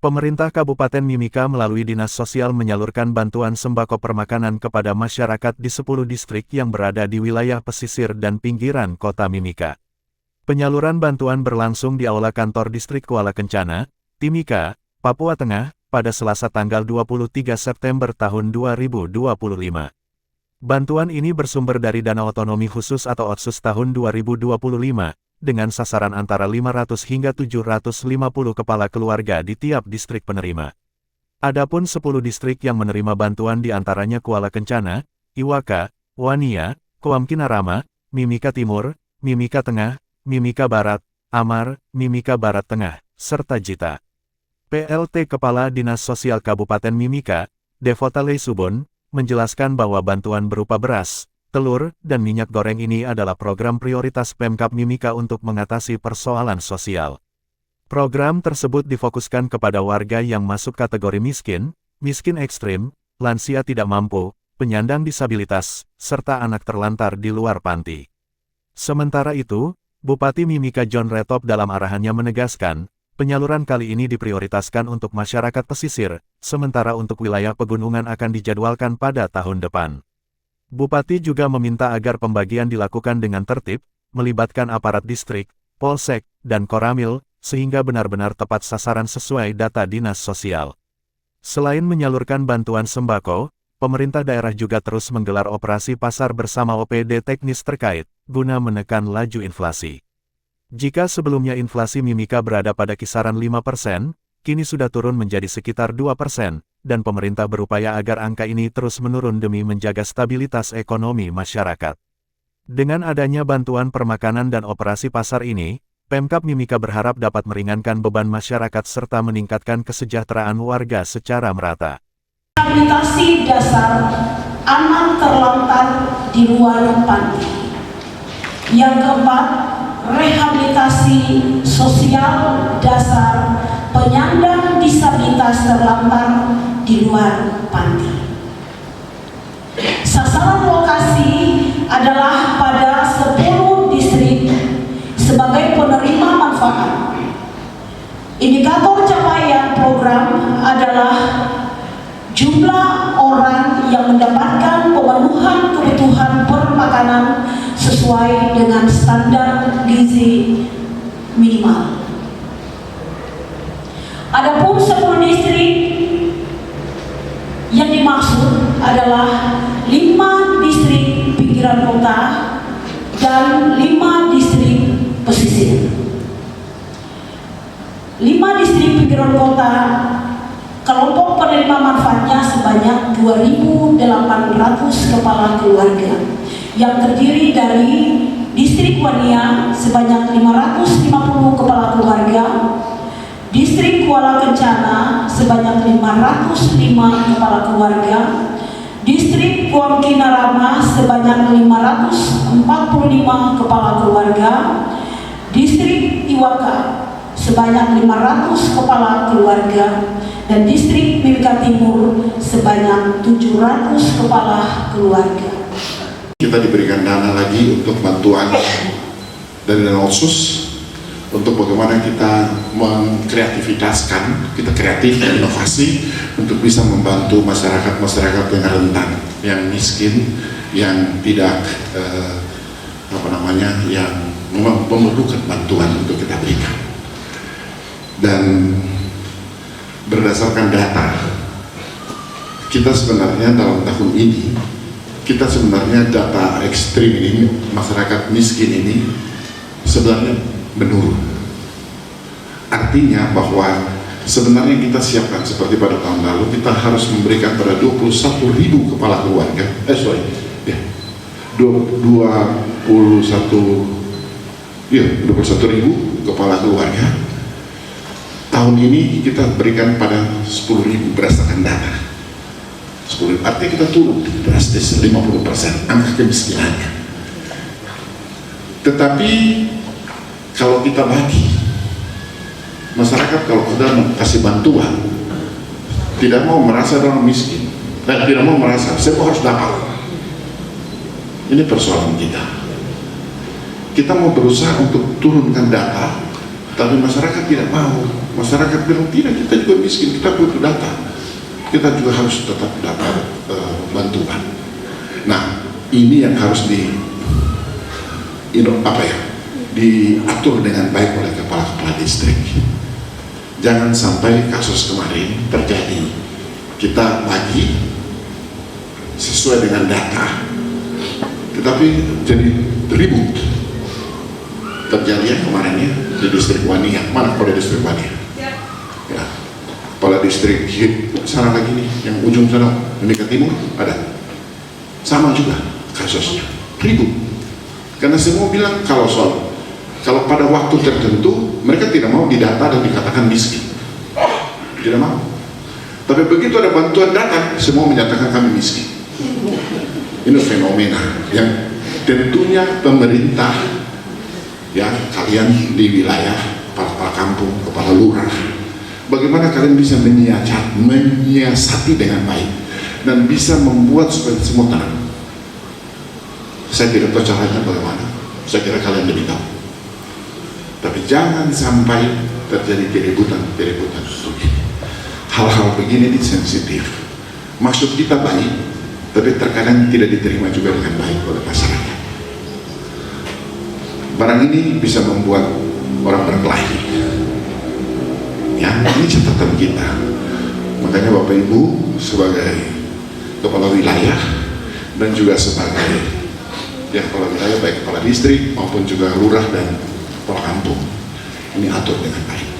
Pemerintah Kabupaten Mimika melalui Dinas Sosial menyalurkan bantuan sembako permakanan kepada masyarakat di 10 distrik yang berada di wilayah pesisir dan pinggiran kota Mimika. Penyaluran bantuan berlangsung di Aula Kantor Distrik Kuala Kencana, Timika, Papua Tengah, pada Selasa tanggal 23 September tahun 2025. Bantuan ini bersumber dari Dana Otonomi Khusus atau Otsus tahun 2025, dengan sasaran antara 500 hingga 750 kepala keluarga di tiap distrik penerima. Adapun 10 distrik yang menerima bantuan diantaranya Kuala Kencana, Iwaka, Wania, Koam Kinarama, Mimika Timur, Mimika Tengah, Mimika Barat, Amar, Mimika Barat Tengah, serta Jita. PLT Kepala Dinas Sosial Kabupaten Mimika, Devota Leisubon, menjelaskan bahwa bantuan berupa beras, telur, dan minyak goreng ini adalah program prioritas Pemkab Mimika untuk mengatasi persoalan sosial. Program tersebut difokuskan kepada warga yang masuk kategori miskin, miskin ekstrim, lansia tidak mampu, penyandang disabilitas, serta anak terlantar di luar panti. Sementara itu, Bupati Mimika John Retop dalam arahannya menegaskan, penyaluran kali ini diprioritaskan untuk masyarakat pesisir, sementara untuk wilayah pegunungan akan dijadwalkan pada tahun depan. Bupati juga meminta agar pembagian dilakukan dengan tertib, melibatkan aparat distrik, polsek, dan koramil, sehingga benar-benar tepat sasaran sesuai data dinas sosial. Selain menyalurkan bantuan sembako, pemerintah daerah juga terus menggelar operasi pasar bersama OPD teknis terkait, guna menekan laju inflasi. Jika sebelumnya inflasi Mimika berada pada kisaran 5%, kini sudah turun menjadi sekitar 2%, dan pemerintah berupaya agar angka ini terus menurun demi menjaga stabilitas ekonomi masyarakat. Dengan adanya bantuan permakanan dan operasi pasar ini, Pemkab Mimika berharap dapat meringankan beban masyarakat serta meningkatkan kesejahteraan warga secara merata. Rehabilitasi dasar anak terlantar di luar panti. Yang keempat, rehabilitasi sosial dasar penyandang disabilitas terlantar di luar panti. Sasaran lokasi adalah pada 10 distrik sebagai penerima manfaat. Indikator capaian program adalah jumlah orang yang mendapatkan pemenuhan kebutuhan permakanan sesuai dengan standar gizi minimal. Adapun 10 distrik yang dimaksud adalah 5 distrik pinggiran kota dan 5 distrik pesisir. 5 distrik pinggiran kota, kelompok penerima manfaatnya sebanyak 2.800 kepala keluarga, yang terdiri dari distrik Wania sebanyak 550 kepala keluarga, distrik Kuala Kencana sebanyak 505 kepala keluarga, distrik Koam Kinarama sebanyak 545 kepala keluarga, distrik Iwaka sebanyak 500 kepala keluarga, dan distrik Mimika Timur sebanyak 700 kepala keluarga. Kita diberikan dana lagi untuk bantuan dari dana otsus untuk bagaimana kita mengkreativitaskan, kita kreatif dan inovasi untuk bisa membantu masyarakat yang rentan, yang miskin, yang tidak yang memerlukan bantuan untuk kita berikan. Dan berdasarkan data, kita sebenarnya dalam tahun ini, kita sebenarnya data ekstrim ini, masyarakat miskin ini sebenarnya menurun. Artinya bahwa sebenarnya kita siapkan seperti pada tahun lalu, kita harus memberikan pada 21.000 kepala keluarga, 21.000 kepala keluarga. Tahun ini kita berikan pada 10.000 berdasarkan data. 10.000, artinya kita turun drastis 50% angka kemiskinannya. Tetapi kalau kita bagi, masyarakat kalau kita kasih bantuan tidak mau merasa orang miskin dan tidak mau merasa semua harus dapat. Ini persoalan kita. Kita mau berusaha untuk turunkan data, Tapi masyarakat tidak mau. Masyarakat bilang tidak, kita juga miskin, kita butuh data. Kita juga harus tetap dapat bantuan. Nah, ini yang harus diatur dengan baik oleh kepala-kepala distrik. Jangan sampai kasus kemarin terjadi. Kita bagi sesuai dengan data, tetapi jadi ribut. Terjadi yang kemarin ya di distrik Wania. Mana kepala distrik Wania? Ya, kepala distrik sana lagi nih, yang ujung sana, Mimika Timur ada. Sama juga kasusnya, ribut. Karena semua bilang kalau pada waktu tertentu mereka tidak mau didata dan dikatakan miskin, tidak mau. Tapi begitu ada bantuan datang, semua menyatakan kami miskin. Ini fenomena yang tentunya pemerintah, ya kalian di wilayah, kepala kampung, kepala lurah, bagaimana kalian bisa menyiasati dengan baik dan bisa membuat supaya semua tenang. Saya tidak tahu caranya bagaimana, saya kira kalian lebih tahu. Tapi jangan sampai terjadi keributan. Hal-hal begini ini sensitif. Maksud kita baik, tapi terkadang tidak diterima juga dengan baik oleh masyarakat. Barang ini bisa membuat orang berkelahi. Ya, ini catatan kita. Makanya Bapak Ibu sebagai kepala wilayah dan juga sebagai kepala wilayah, baik kepala distrik maupun juga lurah dan kepala kampung, ini atur dengan baik.